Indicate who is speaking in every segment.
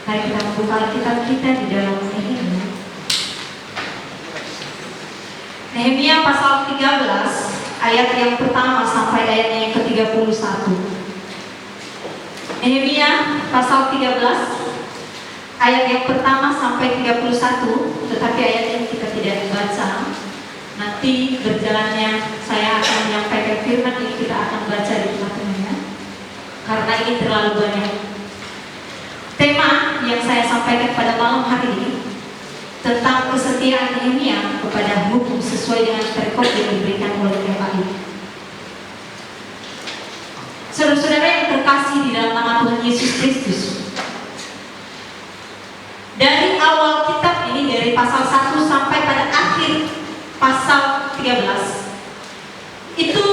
Speaker 1: Mari kita membuka Alkitab kita di dalam Nehemia. Nehemia pasal 13 ayat yang pertama sampai ayatnya yang ke-31. Nehemia pasal 13 ayat yang pertama sampai 31, tetapi ayat ini kita tidak baca. Nanti berjalannya saya akan menyampaikan firman ini, kita akan baca di tengah-tengahnya karena ini terlalu banyak. Tema yang saya sampaikan pada malam hari ini tentang kesetiaan Nehemia kepada hukum sesuai dengan perikop yang diberikan oleh PKI. Saudara-saudara yang terkasih di dalam nama Tuhan Yesus Kristus, dari awal kitab ini, dari pasal 1 sampai pada akhir pasal 13, itu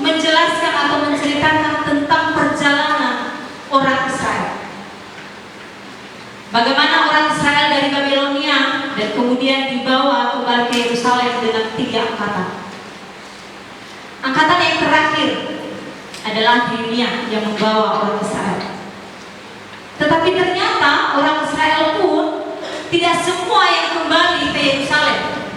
Speaker 1: menjelaskan atau menceritakan tentang perjalanan orang Israel. Bagaimana orang Israel dari Babilonia dan kemudian dibawa kembali ke Yerusalem dengan 3 angkatan. Angkatan yang terakhir adalah Nehemia yang membawa orang Israel. Tetapi ternyata orang Israel pun tidak semua yang kembali ke Yerusalem,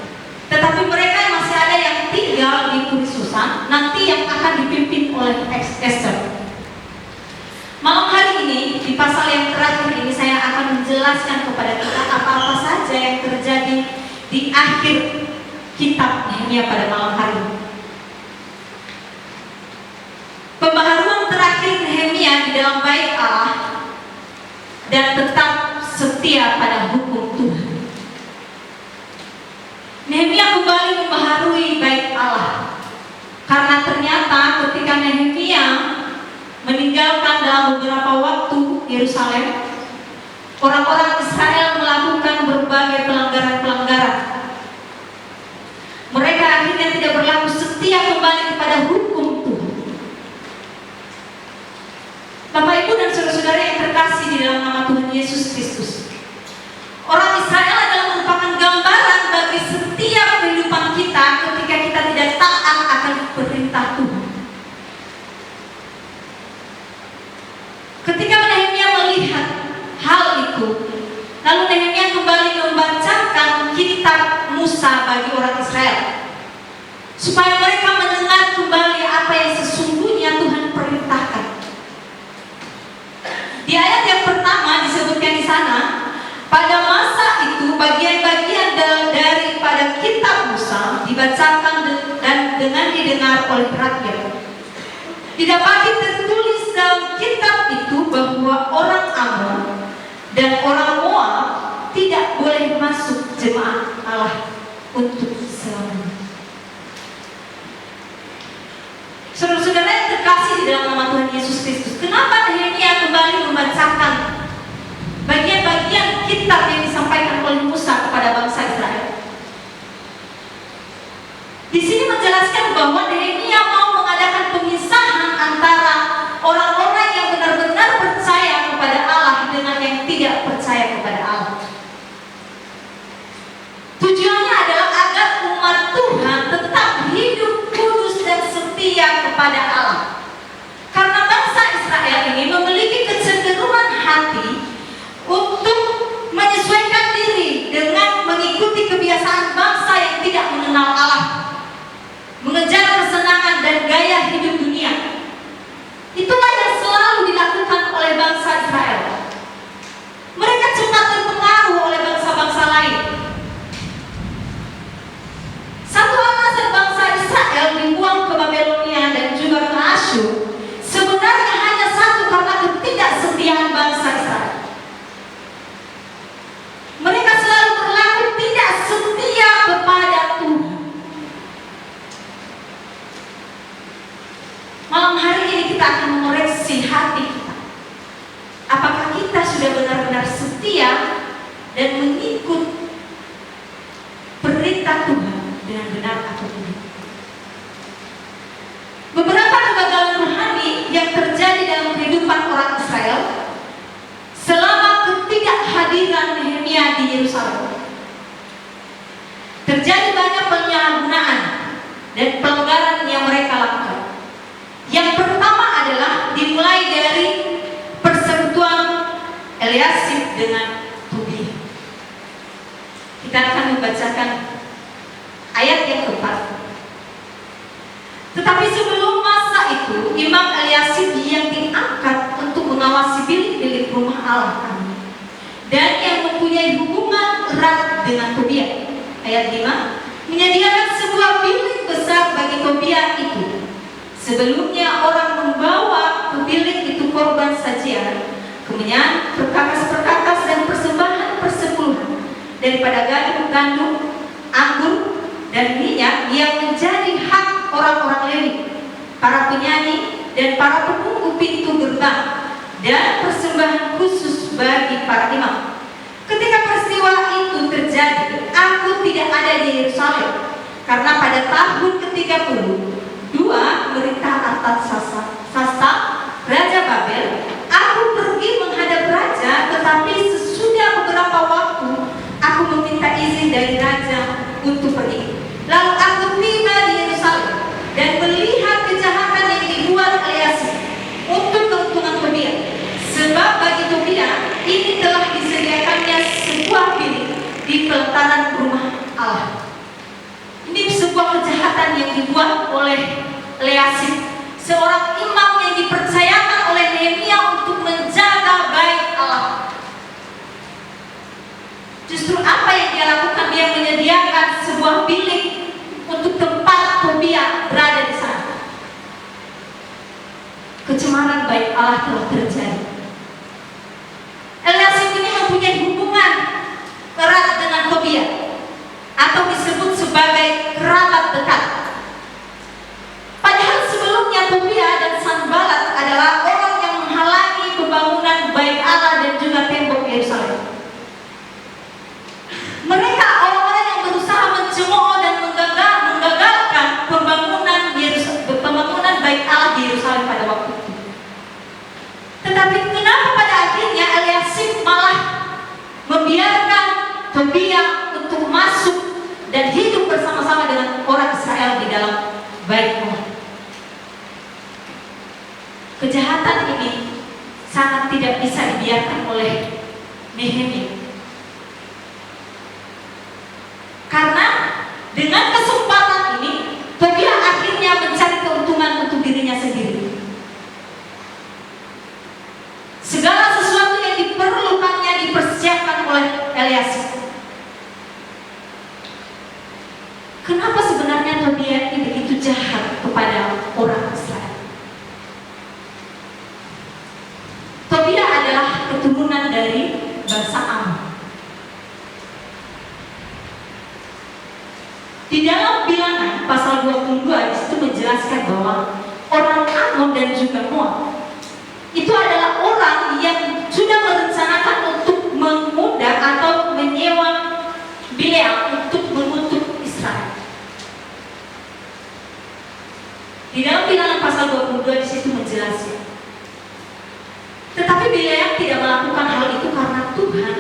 Speaker 1: tetapi mereka masih ada yang tinggal di Susan, nanti yang akan dipimpin oleh Esther. Malam hari ini di pasal yang terakhir ini saya akan menjelaskan kepada kita apa-apa saja yang terjadi di akhir kitab Nehemia pada malam hari ini. Pembaharuan terakhir Nehemia di dalam bait Allah dan tetap setia pada hukum Tuhan. Nehemia kembali membaharui bait Allah karena ternyata ketika Nehemia meninggalkan dalam beberapa waktu Yerusalem, orang-orang Israel melakukan berbagai pelanggaran-pelanggaran. Mereka akhirnya tidak berlaku setia kembali kepada hukum Tuhan. Bapak, Ibu, dan saudara-saudara yang terkasih di dalam nama Tuhan Yesus Kristus, orang Israel adalah merupakan gambaran bagi setiap kehidupan kita ketika kita tidak taat akan perintah Tuhan. Ketika Nehemia melihat hal itu, lalu Nehemia kembali membacakan kitab Musa bagi orang Israel, supaya mereka mendengar kembali apa yang sesungguhnya Tuhan perintahkan. Di ayat yang pertama disebutkan di sana, pada masa itu bagian-bagian daripada kitab Musa dibacakan dan dengan didengar oleh rakyat. Didapati tertulis dalam kitab itu bahwa orang Amon dan orang Moab tidak boleh masuk jemaat Allah untuk selamanya. Saudara-saudara yang terkasih di dalam nama Tuhan Yesus Kristus, kenapa Nehemia kembali membacakan bagian-bagian kitab yang disampaikan oleh Musa kepada bangsa Israel? Di sini menjelaskan bahwa Nehemia mau mengadakan pemisahan antara orang-orang yang benar-benar percaya kepada Allah dengan yang tidak percaya kepada Allah. Tujuannya adalah agar umat Tuhan tetap hidup kudus dan setia kepada Allah. Karena bangsa Israel ini memiliki kecenderungan hati untuk menyesuaikan diri dengan mengikuti kebiasaan bangsa yang tidak mengenal Allah, mengejar kesenangan dan gaya hidup dunia. Itulah yang selalu dilakukan oleh bangsa Israel. Mereka cepat terpengaruh oleh bangsa-bangsa lain. Satu alasan bangsa Israel dibuang ke Babilonia dan juga ke Asyur sebenarnya hanya satu, karena ketidaksetiaan bangsa Israel. Mereka selalu berlaku tidak setia kepada Tuhan. Malam hari ini kita akan mengoreksi hati kita. Apakah kita sudah benar-benar setia dan mengikut perintah Tuhan dengan benar atau tidak? Beberapa kegagalan rohani yang terjadi dalam kehidupan orang Israel selama ketidakhadiran Nehemia di Yerusalem. Terjadi banyak penyalahgunaan dan pelanggaran yang mereka lakukan. Yang pertama adalah dimulai dari persekutuan Eliasib dengan membacakan ayat yang keempat. Tetapi sebelum masa itu, Imam Eliasib yang diangkat untuk mengawasi bilik-bilik rumah Allah kami, dan yang mempunyai hubungan erat dengan Tobia. Ayat 5, menyediakan sebuah bilik besar bagi Tobia itu. Sebelumnya orang membawa ke bilik itu korban sajian, kemenyan, perkakas-perkakas dan persembahan persepuluhan daripada gandum, anggur, dan minyak yang menjadi hak orang-orang Lewi, para penyanyi dan para penunggu pintu gerbang, dan persembahan khusus bagi para imam. Ketika peristiwa itu terjadi, aku tidak ada di Yerusalem, karena pada tahun ke-32 pemerintah Artasasta, Raja Babel, aku pergi menghadap raja, tetapi sesudah beberapa waktu aku meminta izin dari raja untuk pergi. Lalu aku tiba di Yerusalem dan melihat kejahatan yang dibuat Eliasib untuk keuntungan Tobia. Sebab bagi Tobia ini telah disediakannya sebuah bilik di pelataran rumah Allah. Ini sebuah kejahatan yang dibuat oleh Eliasib, seorang imam yang dipercayakan oleh Nehemia untuk menjaga bait Allah. Justru apa yang dia lakukan? Dia menyediakan sebuah bilik untuk tempat Tobia berada di sana. Kecemaran bait Allah telah terjadi. Eliasib ini mempunyai hubungan erat dengan Tobia, atau disebut sebagai kerabat dekat. Padahal sebelumnya Tobia dan Sanballat adalah orang yang menghalangi pembangunan bait Allah dan juga tembok Yerusalem. Mereka orang-orang yang berusaha mencemooh dan menggagalkan pembangunan bait Allah di Yerusalem pada waktu itu. Tetapi kenapa pada akhirnya Eliasib malah membiarkan Tobia untuk masuk dan hidup bersama-sama dengan orang Israel di dalam bait Allah? Kejahatan ini sangat tidak bisa dibiarkan oleh Nehemia. Karena dengan kesempatan ini, Tobia akhirnya mencari keuntungan untuk dirinya sendiri. Segala sesuatu yang diperlukannya dipersiapkan oleh Eliasib. Kenapa sebenarnya Tobia ini begitu jahat kepada orang Israel? Tobia adalah keturunan dari bangsa Ammon. Di dalam Bilangan pasal 22 itu menjelaskan bahwa orang Ammon dan juga Moab itu adalah orang yang sudah merencanakan untuk mengundang atau menyewa Bileam untuk mengutuk Israel. Di dalam Bilangan pasal 22 di situ menjelaskan. Tetapi Bileam tidak melakukan hal itu karena Tuhan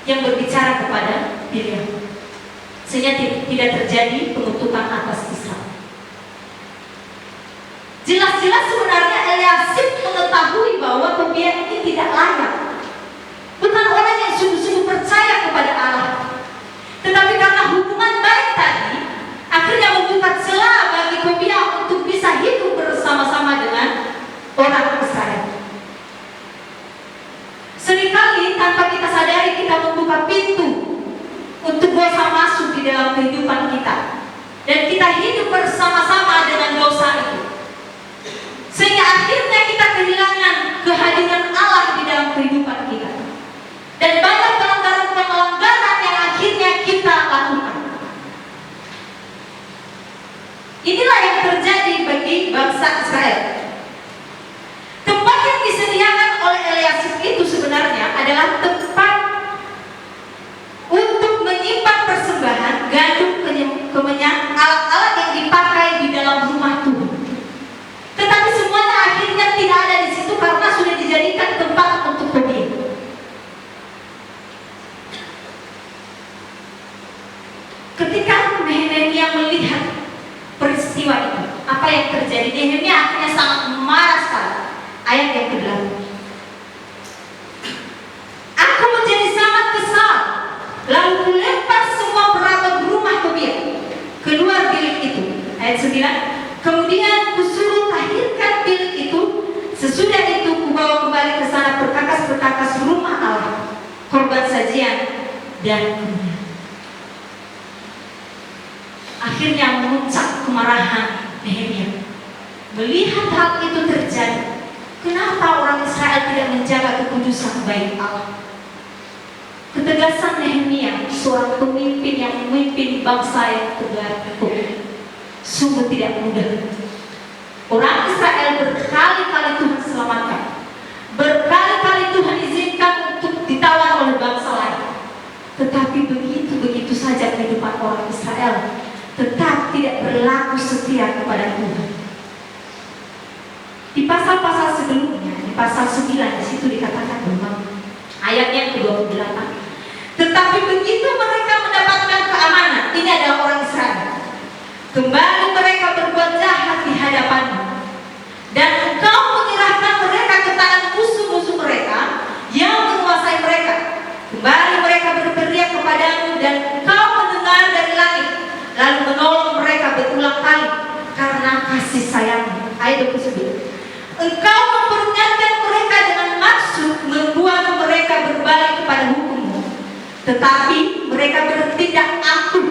Speaker 1: yang berbicara kepada Bileam, sehingga tidak terjadi pengutukan atas Israel. Jelas-jelas sebenarnya Eliasib mengetahui bahwa Tobia ini tidak layak, bukan orang yang sungguh-sungguh percaya kepada Allah. Tetapi karena hubungan baik tadi, akhirnya membuka celah bagi Tobia untuk bisa hidup bersama-sama dengan orang Israel. Seringkali tanpa kita sadari kita membuka pintu untuk dosa masuk di dalam kehidupan kita, dan kita hidup bersama-sama dengan dosa itu, sehingga akhirnya kita kehilangan kehadiran Allah di dalam kehidupan kita, dan banyak pelanggaran yang akhirnya kita lakukan. Inilah yang terjadi bagi bangsa Israel. Tempat yang disediakan oleh Eliasib itu sebenarnya adalah tempat untuk menyimpan persembahan, gandum, kemenyan, alat-alat yang dipakai di dalam rumah Tuhan. Tetapi semuanya akhirnya tidak ada di situ karena sudah dijadikan dan kemudian akhirnya memuncak kemarahan Nehemia. Melihat hal itu terjadi, kenapa orang Israel tidak menjaga kekudusan bait Allah? Ketegasan Nehemia, seorang pemimpin yang memimpin bangsa yang tegar tekuh, sungguh tidak mudah. Orang Israel berkali-kali Tuhan selamatkan, berkali-kali Tuhan izinkan untuk ditawan oleh bangsa lain. Tetapi begitu saja kehidupan orang Israel tetap tidak berlaku setia kepada Tuhan. Di pasal-pasal sebelumnya, di pasal 9 di situ dikatakan bahwa ayat yang ke-28, tetapi begitu mereka mendapatkan keamanan, ini adalah orang Israel, kembali mereka berbuat jahat di hadapanmu, dan engkau menyerahkan mereka ke tangan musuh-musuh mereka yang menguasai mereka. Kembali mereka berteriak kepadamu dan engkau mendengar dari langit, lalu menolong mereka berulang kali karena kasih sayangmu. Ayat 29. Engkau memperingatkan mereka dengan maksud membuat mereka berbalik kepada hukum-Mu, tetapi mereka bertindak angkuh.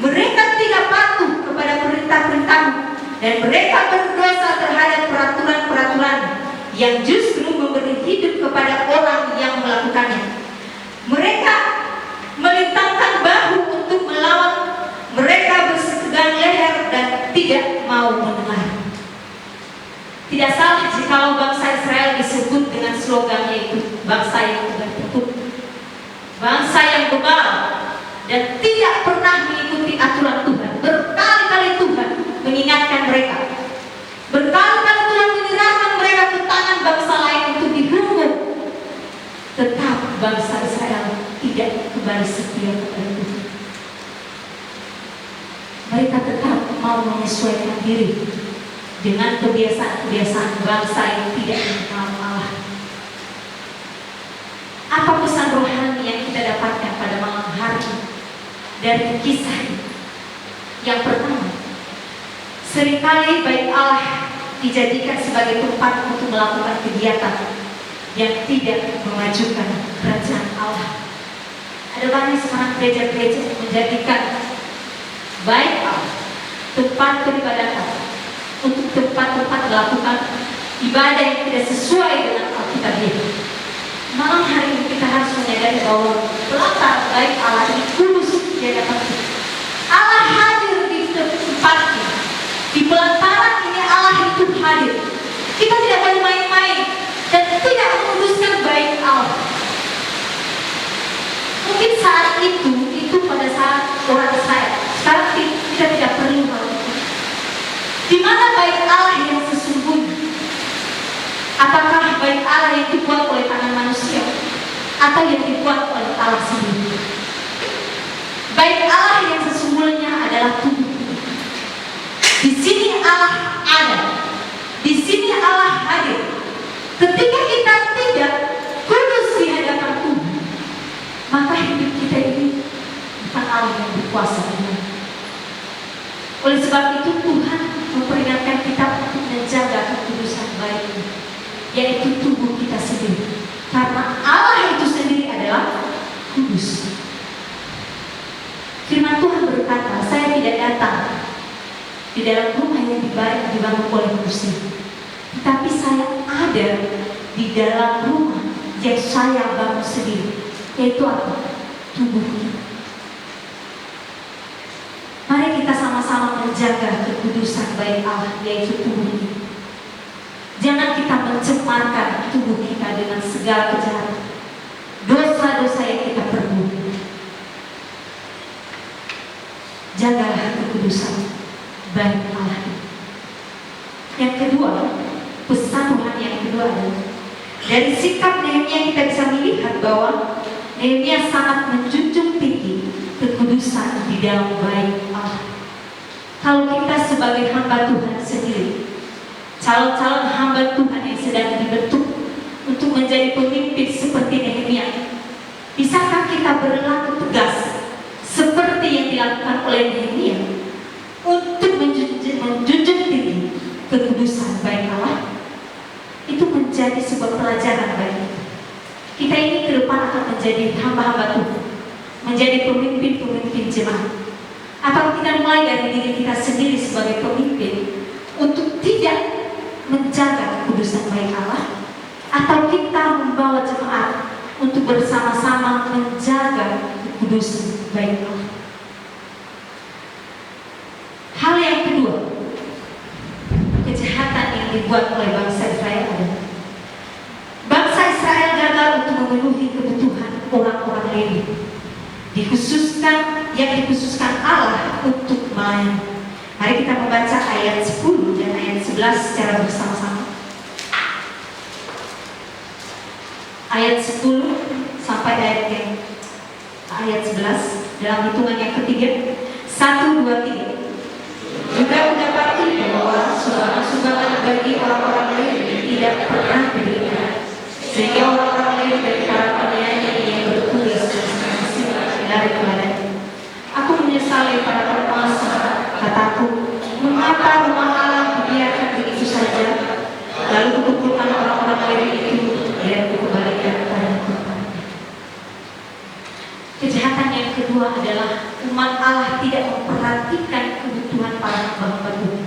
Speaker 1: Mereka tidak patuh kepada perintah-perintah-Mu, dan mereka berdosa terhadap peraturan-peraturan yang justru memberi hidup kepada orang yang melakukannya. Mereka melintangkan bahu untuk melawan, mereka bersetegang leher dan tidak mau mendengar. Tidak salah jikalau bangsa Israel disebut dengan slogannya itu bangsa yang tegar tekuh, bangsa yang bebal dan tidak pernah mengikuti aturan Tuhan. Berkali-kali Tuhan mengingatkan mereka, berkali-kali Tuhan menyerahkan mereka ke tangan bangsa lain untuk dihukum. Tetap bangsa Israel tidak kembali setia kepada Tuhan. Mereka tetap mau menyesuaikan diri dengan kebiasaan-kebiasaan bangsa yang tidak mengenal Allah. Apa pesan rohani yang kita dapatkan pada malam hari dari kisah ini? Yang pertama, seringkali bait Allah dijadikan sebagai tempat untuk melakukan kegiatan yang tidak memajukan kerajaan Allah. Ada banyak sekarang gereja-gereja yang menjadikan bait Allah tempat peribadatan, untuk tempat-tempat melakukan ibadah yang tidak sesuai dengan Alkitab ini. Malam hari ini kita harus menyadari bahwa pelataran bait Allah ini kudus di hadapan kita. Allah hadir di tempatnya. Di pelataran ini Allah itu hadir. Kita tidak boleh main-main dan tidak menguduskan bait Allah. Mungkin saat itu pada saat orang Israel. Sekarang kita tidak perlu hal itu. Di mana bait Allah yang sesungguhnya? Apakah bait Allah yang dibuat oleh tangan manusia atau yang dibuat oleh Allah sendiri? Bait Allah yang sesungguhnya adalah tubuh. Di sini Allah ada. Di sini Allah hadir. Ketika kita tidak kudus di hadapan Tuhan, maka hidup kita ini bukan Allah yang berkuasa. Oleh sebab itu Tuhan memperingatkan kita untuk menjaga kekudusan baiknya, yaitu tubuh kita sendiri. Karena Allah itu sendiri adalah kudus. Firman Tuhan berkata, saya tidak datang di dalam rumah yang dibangun oleh manusia, tetapi saya ada di dalam rumah yang saya bangun sendiri, yaitu apa? Tubuh kita. Mari kita sama-sama menjaga kekudusan bait Allah, yaitu tubuh kita. Jangan kita mencemarkan tubuh kita dengan segala kejahatan, dosa-dosa yang kita perbuat. Jagalah kekudusan bait Allah. Yang kedua, pesan Tuhan yang kedua adalah dari sikap Nehemia kita bisa melihat bahwa Nehemia sangat menjunjung tinggi kekudusan di dalam bait Allah. Kalau kita sebagai hamba Tuhan sendiri, calon-calon hamba Tuhan yang sedang dibentuk untuk menjadi pemimpin seperti Nehemia, bisakah kita berlaku tegas seperti yang dilakukan oleh Nehemia untuk menjunjung tinggi kekudusan bait Allah? Itu menjadi sebuah pelajaran bagi kita. Kita ini ke depan akan menjadi hamba-hamba Tuhan, menjadi pemimpin-pemimpin jemaat? Atau kita mulai dari diri kita sendiri sebagai pemimpin untuk tidak menjaga kekudusan bait Allah? Atau kita membawa jemaat untuk bersama-sama menjaga kekudusan bait Allah? Hal yang kedua, kejahatan yang dibuat oleh bangsa Israel adalah bangsa Israel gagal untuk memenuhi kebutuhan orang-orang Lewi, yang dikhususkan Allah untuk melayani. Mari kita membaca ayat 10 dan ayat 11 secara bersama-sama. Ayat 10 sampai ayat 11 dalam hitungan yang ketiga. 1, 2, 3. Juga mendapati bahwa sumbangan bagi orang-orang Lewi tidak pernah diberikan, sehingga orang-orang Lewi dari para penyanyi yang bertulis dari kepadanya. Aku menyesali para penguasa, kataku, mengapa rumah Allah dibiarkan begitu saja? Lalu kukumpulkan orang-orang Lewi itu dan kukembalikan kepada Tuhan. Kejahatan yang kedua adalah umat Allah tidak memperhatikan kebutuhan para hamba Tuhan.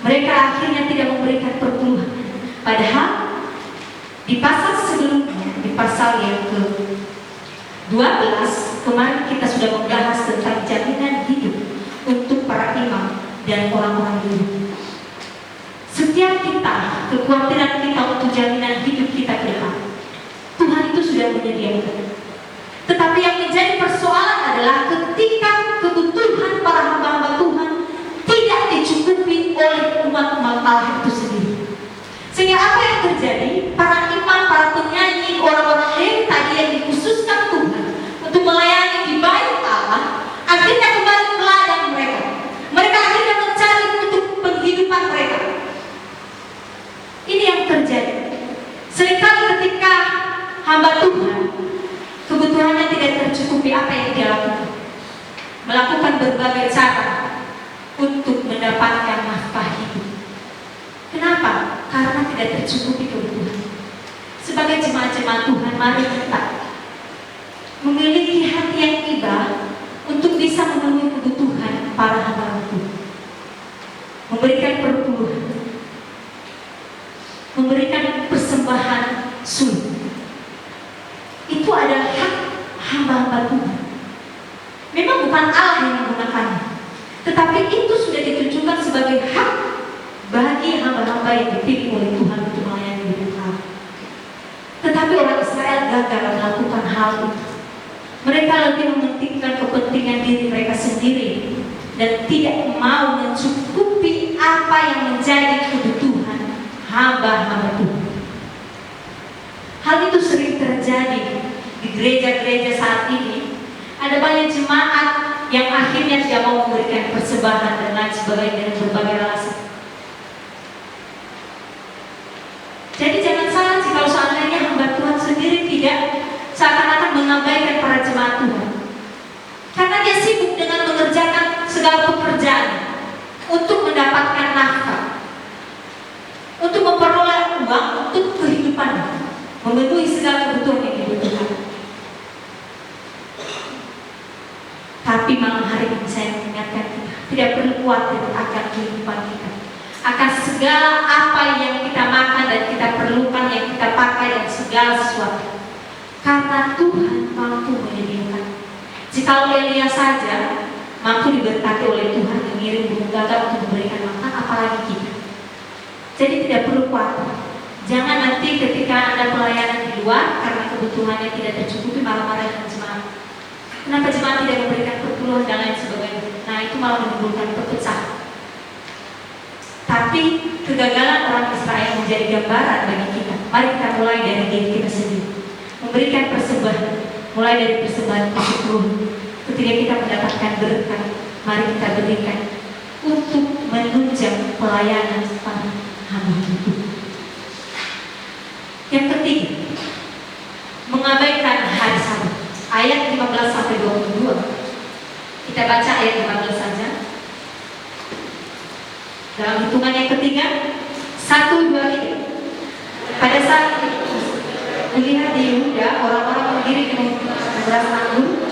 Speaker 1: Mereka akhirnya tidak memberikan perpuluhan. Padahal di pasal sebelumnya, di pasal yang ke-12, kemarin kita sudah membahas tentang jaminan hidup untuk para imam dan orang-orang Lewi. Setiap kita, kekhawatiran kita untuk jaminan hidup kita ke depan, Tuhan itu sudah menyediakan. Tetapi yang menjadi persoalan adalah ketika kebutuhan para hamba-hamba Tuhan tidak dicukupi oleh umat-umat Allah itu sendiri. Sehingga apa yang terjadi? Para imam, para penyanyi, orang-orang Lewi tadi yang dikhususkan Tuhan untuk melayani di bait Allah, akhirnya kembali ke ladang mereka. Mereka akhirnya mencari untuk penghidupan mereka. Ini yang terjadi. Seringkali ketika hamba Tuhan kebutuhannya tidak tercukupi, apa yang dia lakukan? Melakukan berbagai cara untuk mendapatkan nafkah hidup. Kenapa? Karena tidak tercukupi kebutuhan. Sebagai jemaat-jemaat Tuhan, mari kita memiliki hati yang iba untuk bisa memenuhi kebutuhan para hamba Tuhan. Memberikan perpuluhan, memberikan persembahan sulh. Itu adalah hak hamba-hamba Tuhan. Memang bukan Allah yang menggunakannya, tetapi itu sudah ditunjukkan sebagai hak bagi hamba-hamba yang dipilih oleh Tuhan untuk melayani di Allah. Tetapi orang Israel gagal melakukan hal itu. Mereka lebih mementingkan kepentingan diri mereka sendiri dan tidak mau mencukupi apa yang menjadi kebutuhan hamba-hamba Tuhan. Hal itu sering terjadi di gereja-gereja saat ini. Ada banyak jemaat yang akhirnya tidak mau memberikan persembahan dan lain sebagainya dengan berbagai alasan. Jadi jangan salah jika seandainya hamba Tuhan sendiri tidak seakan-akan mengabaikan para jemaat Tuhan, karena dia sibuk dengan mengerjakan segala pekerjaan untuk mendapatkan nafkah, untuk memperoleh uang untuk kehidupannya, memenuhi segala kebutuhan yang dibutuhkan. Tapi malam hari ini saya mengingatkan kita, tidak perlu khawatir akan kehidupan kita, akan segala apa yang kita makan dan kita perlukan, yang kita pakai dan segala sesuatu, karena Tuhan mampu menyediakan. Jika Elia saja mampu diberkati oleh Tuhan mengirim burung gagak untuk memberikan makan, apalagi kita. Jadi tidak perlu khawatir. Jangan nanti ketika Anda pelayanan di luar karena kebutuhannya tidak tercukupi marah-marah dengan jemaat. Kenapa jemaat tidak memberikan perpuluhan dan lain sebagainya? Nah, itu malah menimbulkan perpecahan. Tapi kegagalan orang Israel menjadi gambaran bagi kita. Mari kita mulai dari diri kita sendiri, memberikan persembahan, mulai dari persembahan kesyukuran. Ketika kita mendapatkan berkat, mari kita berikan untuk menunjang pelayanan para hamba Tuhan. Yang ketiga, mengabaikan hari Sabat. Ayat 15 sampai 22. Kita baca ayat 15 saja. Dalam hitungan yang ketiga, 1, 2, 3. Pada saat itu, melihat di Yehuda orang-orang berdiri dengan beras anggur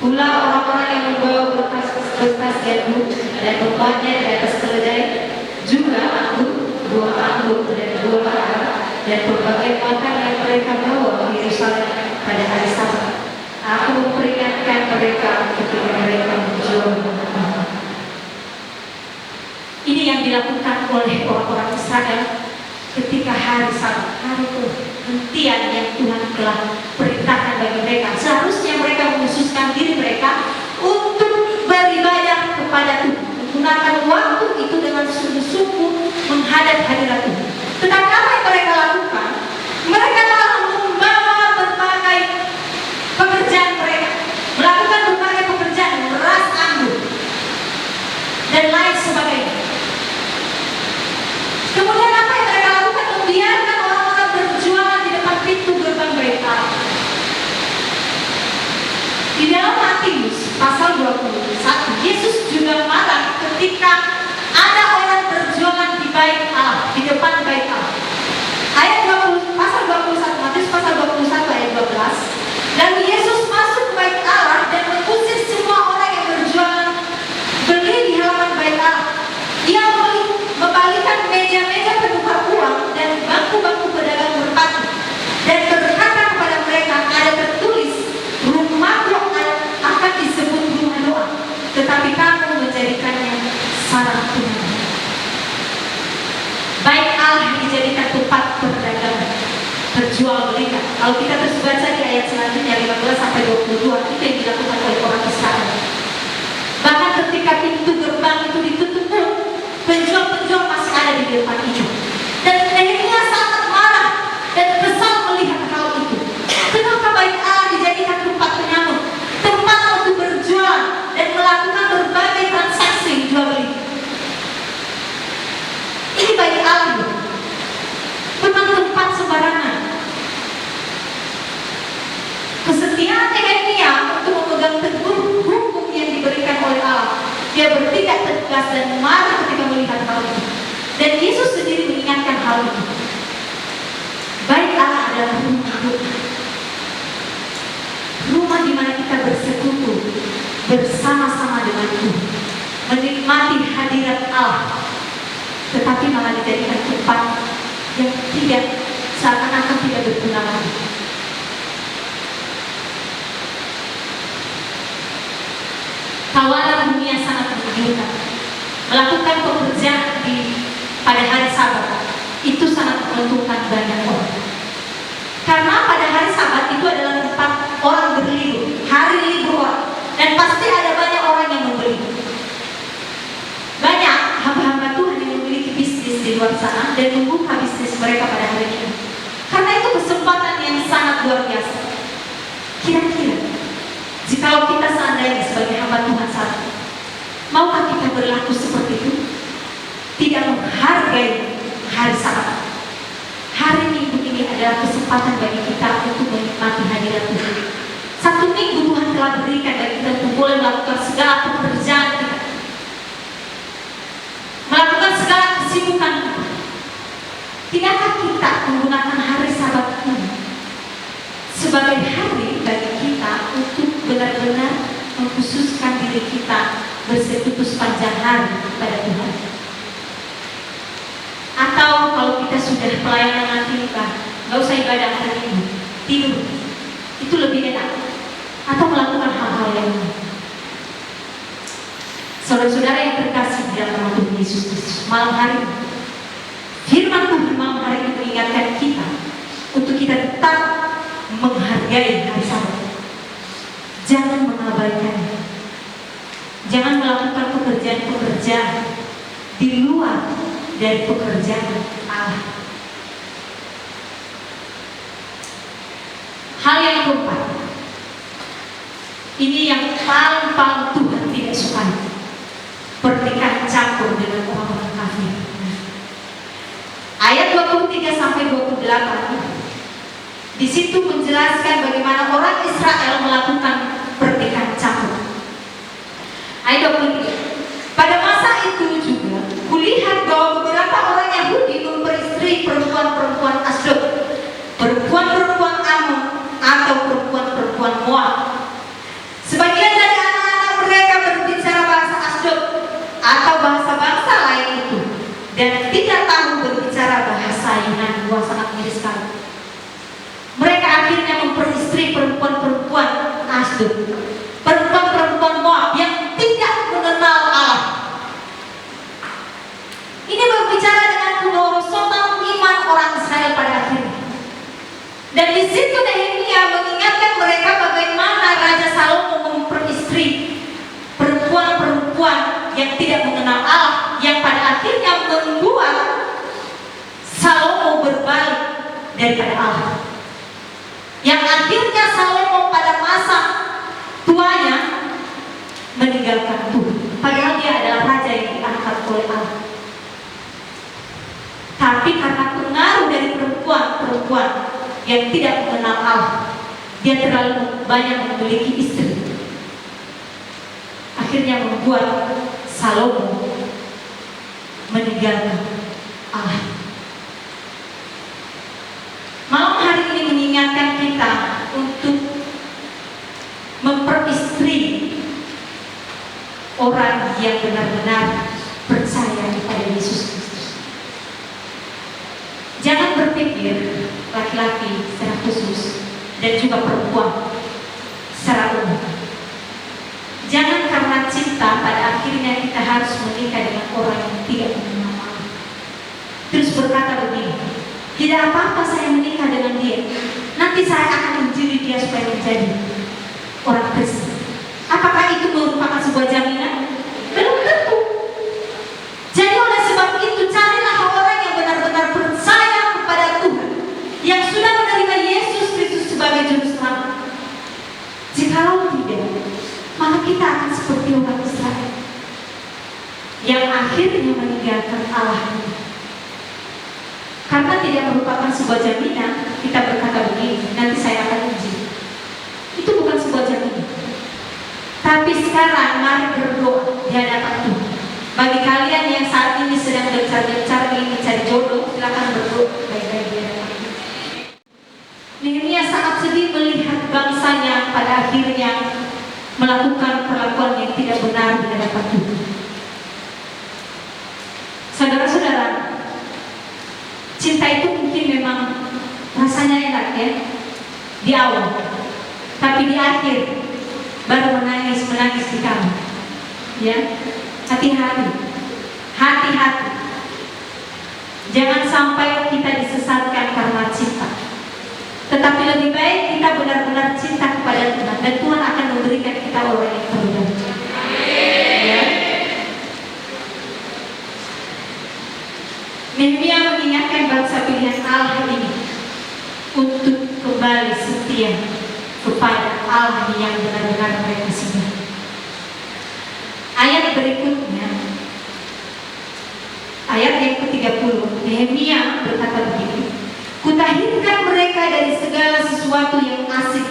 Speaker 1: Pula orang-orang yang membawa berkas-berkas gandum dan membuatnya di atas keledai, juga buah anggur dan buah ara, dan berbagai makan yang mereka bawa ke Yerusalem pada hari Sabat. Aku memperingatkan mereka ketika mereka berjuang. Ini yang dilakukan oleh orang-orang Israel ketika hari Sabat, hari perhentian yang Tuhan telah perintahkan bagi mereka. Seharusnya mereka mengkhususkan diri mereka untuk beribadah kepada Tuhan, menggunakan waktu itu dengan sungguh-sungguh menghadap hadirat Tuhan. Tetapi apa yang mereka lakukan? Mereka telah membawa berbagai pekerjaan mereka, melakukan berbagai pekerjaan, meras anggur dan lain sebagainya. Kemudian apa yang mereka lakukan? Membiarkan orang-orang berjualan di depan pintu gerbang Bait Allah. Di dalam Matius pasal 21, Yesus juga marah ketika ada orang berjualan di Bait Allah, di depan Bait Allah. Ayat 20, pasal 21, Matius pasal 21 ayat 12. Lalu Yesus masuk ke Bait Allah dan mengusir semua orang yang berjualan beli di halaman Bait Allah. Ia membalikan meja-meja penukar uang dan bangku-bangku pedagang merpati, dan berkata kepada mereka, ada tertulis, rumahku akan disebut rumah doa, tetapi kamu menjadikannya sarang penyanyi. Bait Allah dijadikan tempat perdagangan, berjual belikan. Kalau kita terus baca di ayat selanjutnya 15 sampai 22, itu yang dilakukan oleh orang Israel. Bahkan ketika pintu gerbang itu ditutup pun, penjual-penjual masih ada di depan itu. Dan Nehemia sangat marah dan kesal melihat hal itu. Kenapa Bait Allah dijadikan tempat penyamun, tempat untuk berjualan dan melakukan berbagai transaksi jual beli? Ini Bait Allah, bukan tempat sembarangan. Kesetiaan Nehemia untuk memegang teguh hukum yang diberikan oleh Allah. Dia bertindak tegas dan marah ketika melihat hal itu. Dan Yesus sendiri mengingatkan hal itu. Bait Allah adalah rumah Tuhan, rumah di mana kita bersekutu bersama-sama dengan Tuhan, menikmati hadirat Allah, tetapi malah dijadikan tempat yang tidak, seakan-akan tidak berguna lagi. Tawaran dunia sangat menggiurkan. Melakukan pekerjaan pada hari Sabat itu sangat menguntungkan banyak orang. Karena pada hari Sabat itu adalah tempat orang berlibur, hari libur orang, dan pasti ada banyak orang yang membeli. Banyak hamba-hamba Tuhan yang memiliki bisnis di luar sana dan membuka bisnis mereka pada hari ini. Karena itu kesempatan yang sangat luar biasa. Kira-kira jikalau kita seandainya sebagai hamba Tuhan saat ini, maukah kita berlaku seperti itu? Tidak menghargai hari Sabat. Hari Minggu ini adalah kesempatan bagi kita untuk menikmati hadirat Tuhan. Satu minggu Tuhan telah berikan bagi kita untuk boleh melakukan segala pekerjaan kita, melakukan segala kesibukan kita. Tidakkah kita menggunakan hari Sabat ini sebagai hari bagi kita untuk benar-benar mengkhususkan diri kita bersekutu sepanjang hari kepada Tuhan? Atau kalau kita sudah pelayanan nanti, nggak usah ibadah hari ini, tidur, itu lebih enak, atau melakukan hal-hal yang lain? Saudara-saudara yang terkasih di dalam nama Tuhan Yesus Kristus, malam hari ini, firman Tuhan malam hari ini mengingatkan kita untuk kita tetap menghargai hari Sabat. Jangan mengabaikannya. Jangan melakukan pekerjaan-pekerjaan di luar dari pekerjaan Allah. Hal yang keempat, ini yang paling Tuhan tidak suka, pernikahan campur dengan orang-orang kafir. Ayat 23 sampai 28 di situ menjelaskan bagaimana orang Israel melakukan pernikahan campur. Ayat 23. Pada masa itu juga kulihat bahwa beberapa orang Yahudi memperistri perempuan-perempuan Asdod, perempuan-perempuan Ammon atau perempuan-perempuan Moab. Sebagian mengaku berbicara bahasa Yunani. Wah, sangat miris sekali. Mereka akhirnya memperistri perempuan-perempuan Asdod, perempuan-perempuan Moab yang tidak mengenal Allah. Ini berbicara dengan kemerosotan iman orang Israel pada akhirnya. Dan di situ Nehemia mengingatkan mereka bagaimana Raja Salomo memperistri perempuan-perempuan yang tidak mengenal Allah, yang pada akhirnya membuat Salomo berbalik daripada Allah. Yang akhirnya Salomo pada masa tuanya meninggalkan Tuhan, padahal dia adalah raja yang diangkat oleh Allah. Tapi karena pengaruh dari perempuan-perempuan yang tidak mengenal Allah, dia terlalu banyak memiliki istri, akhirnya membuat Salomo meninggalkan Allah. Malam hari ini mengingatkan kita untuk memperistri orang yang benar-benar percaya kepada Yesus Kristus. Jangan berpikir laki-laki secara khusus dan juga perempuan secara umum. Jangan karena cinta pada akhirnya kita harus menikah dengan orang yang tidak mengenal Allah, terus berkata begini, tidak apa-apa saya menikah dengan dia, nanti saya akan injili dia supaya menjadi orang Kristen. Apakah itu merupakan sebuah jaminan? Belum tentu. Jadi oleh sebab itu carilah orang yang benar-benar percaya kepada Tuhan, yang sudah menerima Yesus Kristus sebagai juru selamat. Jikalau tidak, maka kita akan seperti orang Israel yang akhirnya meninggalkan Allah. Karena tidak merupakan sebuah jaminan, kita berkata begini, nanti saya akan uji. Itu bukan sebuah jaminan. Tapi sekarang mari berdoa di hadapan Tuhan. Bagi kalian yang saat ini sedang gencar-gencar ingin mencari jodoh, silakan berdoa baik-baik di hadapan Tuhan. Nehemia sangat sedih melihat bangsanya pada akhirnya melakukan perlakuan yang tidak benar di hadapan Tuhan. Saudara-saudara, cinta itu mungkin memang rasanya enak ya di awal, tapi di akhir baru menangis di kamar. Ya, hati-hati. Jangan sampai kita disesatkan karena cinta. Tetapi lebih baik kita benar-benar cinta kepada Tuhan, dan Tuhan akan memberikan kita orang yang terbaik. Ya. Nehemia mengingatkan bangsa pilihan Allah ini untuk kembali setia kepada Allah yang benar-benar mereka sembah. Ayat berikutnya, ayat yang ke-30, Nehemia berkata begini, kutahirkan mereka dari segala sesuatu yang asik,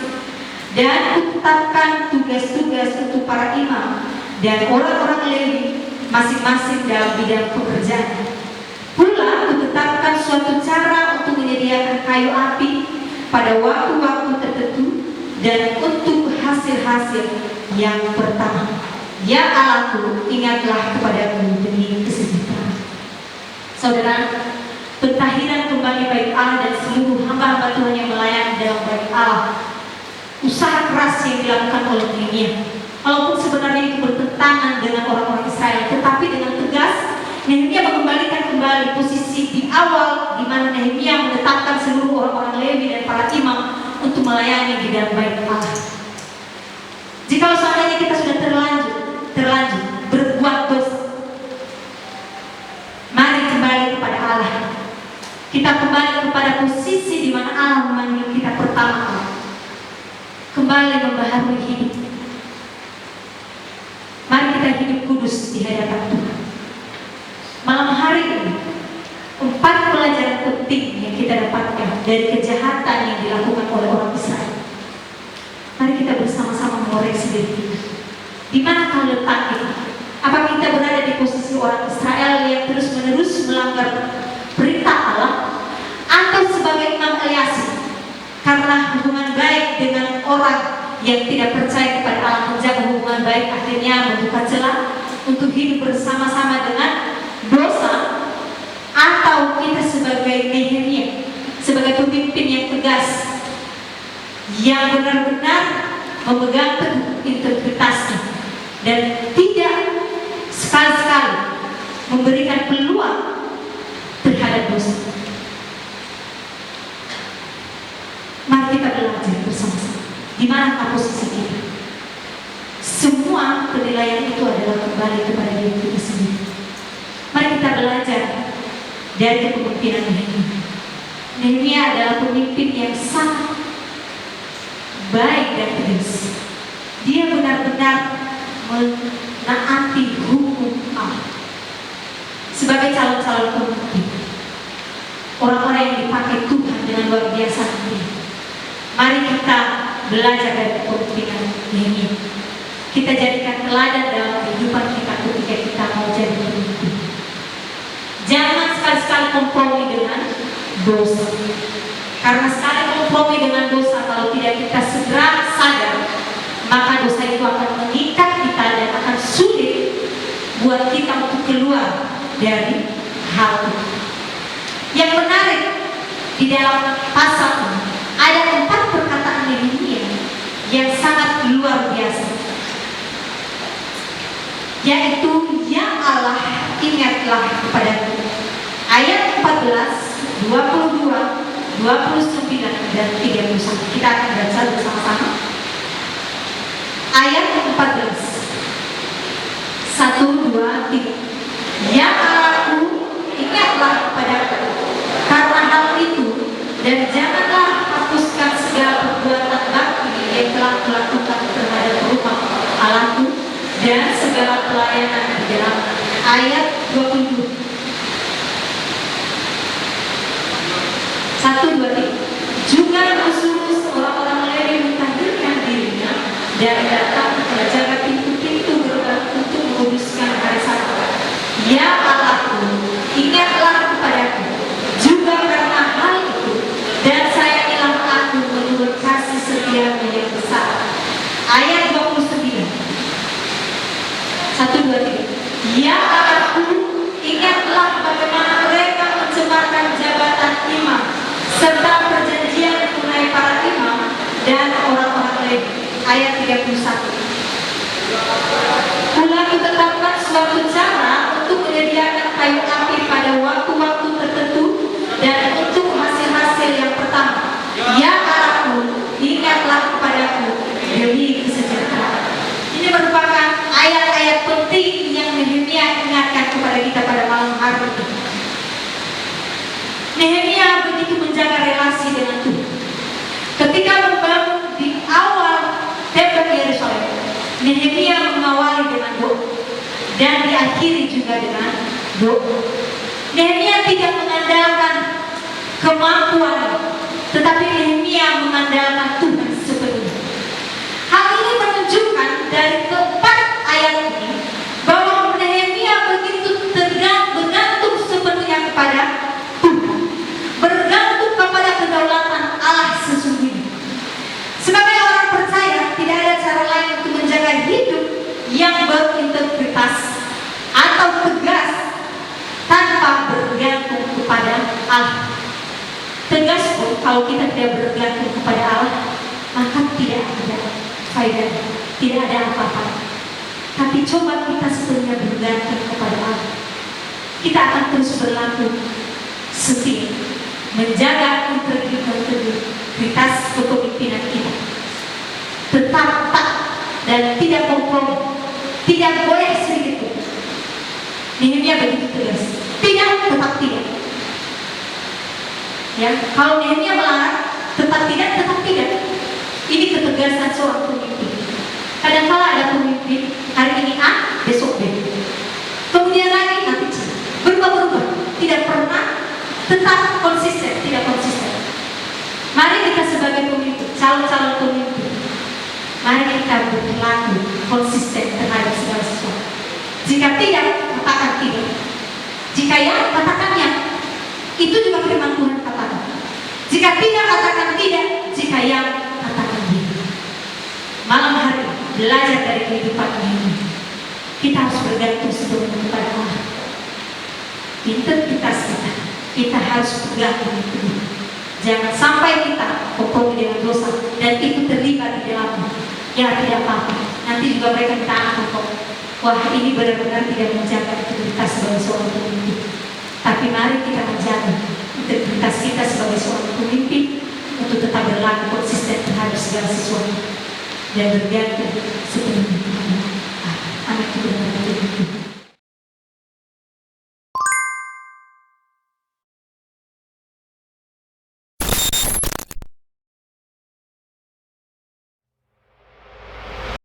Speaker 1: dan kutetapkan tugas-tugas untuk para imam dan orang-orang Lewi masing-masing dalam bidang pekerjaan. Pula kutetapkan suatu cara untuk menyediakan kayu api pada waktu-waktu tertentu dan untuk hasil-hasil yang pertama. Ya Allahku, ingatlah kepadaku demi kesejahteraan. Saudara, pentahiran kembali bait Allah dan seluruh hamba-hamba Tuhan yang melayani dalam bait Allah, usaha keras yang dilakukan oleh Nehemia. Walaupun sebenarnya itu bertentangan dengan orang-orang Israel, tetapi dengan tegas Nehemia mengembalikan kembali posisi di awal di mana Nehemia menetapkan seluruh orang-orang Lewi dan para imam untuk melayani di dalam bait Allah. Jika seandainya kita sudah terlanjur berbuat dosa, mari kembali kepada Allah. Kita kembali kepada posisi di mana Allah memanggil kita pertama kali. Kembali membaharui hidup. Mari kita hidup kudus di hadapan Tuhan. Malam hari ini 4 pelajaran penting yang kita dapatkan dari kejahatan yang dilakukan oleh orang Israel. Mari kita bersama-sama mengoreksi diri kita. Di manakah letak kita? Apakah kita berada di posisi orang Israel yang terus-menerus melanggar perintah Allah, atau sebagai Imam Eliasib karena hubungan baik dengan orang yang tidak percaya kepada Allah, menjaga hubungan baik, akhirnya membuka celah untuk hidup bersama-sama dengan dosa? Atau yang benar-benar memegang teguh integritasnya dan tidak sekali-sekali memberikan peluang terhadap dosa. Mari kita belajar bersama-sama di manakah posisi kita. Semua penilaian itu adalah kembali kepada diri kita sendiri. Mari kita belajar dari kepemimpinan Nehemia. Nehemia adalah pemimpin yang sangat baik dan tegas. Dia benar-benar menaati hukum Allah. Sebagai calon-calon pemimpin, orang-orang yang dipakai Tuhan dengan luar biasa nanti. Mari kita belajar dari kepemimpinan Nehemia. Kita jadikan teladan dalam kehidupan kita ketika kita mau jadi pemimpin. Jangan sekali-sekali kompromi dengan dosa. Karena sekali kompromi dengan dosa, kalau tidak kita segera sadar, maka dosa itu akan mengikat kita dan akan sulit buat kita untuk keluar dari hal itu. Yang menarik di dalam pasal ini ada 4 perkataan Nehemia yang sangat luar biasa, yaitu ya Allah ingatlah kepadaku. Ayat 14, 22, 29 dan 31. Kita akan baca bersama-sama. Ayat 14. 1, 2, 3. Ya Allahku, ingatlah kepadaku karena hal itu, dan janganlah hapuskan segala perbuatan bakti yang telah kulakukan terhadap rumah Allahku dan segala pelayanan di dalam. Ayat 22. 1, 2, 3. Juga khusus orang-orang Lewi mentahirkan dirinya dan datang menjaga pintu-pintu gerbang untuk menguduskan hari Sabat. Ya Allahku, ingatlah kepadaku juga karena hal itu, dan sayangilah aku menurut kasih setiamu yang besar. Ayat 29. 1, 2, 3. Ya Allahku, ingatlah bagaimana mereka mencemarkan jabatan imam serta perjanjian tunai para imam dan orang-orang Lewi. Ayat 31. Pula ditetapkan suatu cara untuk menyediakan kayu api pada waktu-waktu tertentu dan untuk hasil-hasil yang pertama. Ya Allahku, ingatlah kepadaku demi kesejahteraan. Ini merupakan ayat-ayat penting yang Nehemia ingatkan kepada kita pada malam hari ini. Nehemia begitu menjaga relasi dengan Tuhan. Ketika membangun di awal tembok Yerusalem, Nehemia mengawali dengan doa dan diakhiri juga dengan doa. Nehemia tidak mengandalkan kemampuan, tetapi Nehemia mengandalkan Tuhan sepenuhnya. Hal ini menunjukkan dari keempat ayat ini bahwa Nehemia begitu bergantung sepenuhnya kepada Tuhan, bergantung kepada kedaulatan Allah sesungguhnya. Sebagai orang percaya, tidak ada cara lain untuk menjaga hidup yang berintegritas atau tegas tanpa bergantung kepada Allah. Tegas pun kalau kita tidak bergantung kepada Allah, maka tidak ada faedah, tidak ada apa-apa. Tapi coba kita sepenuhnya bergantung kepada Allah, kita akan terus berlaku setia, menjaga integritas kepemimpinan kita, tetap taat dan tidak kompromi, tidak boleh sedikit pun. Nehemia begitu tegas, tidak, tetap tidak. Ya, kalau Nehemia melarang, tetap tidak, tetap tidak. Ini ketegasan seorang pemimpin. Kadang-kala ada pemimpin hari ini A, besok B, kemudian lagi nanti C, berubah-berubah, tidak pernah tetap konsisten, tidak konsisten. Mari kita sebagai pemimpin, calon-calon pemimpin, mari kita berlaku konsisten terhadap segala sesuatu. Jika tidak, katakan tidak. Jika ya, katakan ya. Itu juga firman Tuhan katakan. Jika tidak, katakan tidak. Jika ya, katakan ya. Malam hari belajar dari kehidupan ini. Kita harus bergantung sepenuhnya kepada Allah. Integritas kita harus pegang ini. Jangan sampai kita penuh dengan dosa dan itu terlibat di dalamnya, ya tidak apa-apa. Nanti juga mereka minta ampun kok. Wah, ini benar-benar tidak menjaga integritas sebagai seorang pemimpin. Tapi mari kita menjaga integritas kita sebagai seorang pemimpin untuk tetap berlaku konsisten terhadap segala sesuatu dan bergantung sepenuhnya.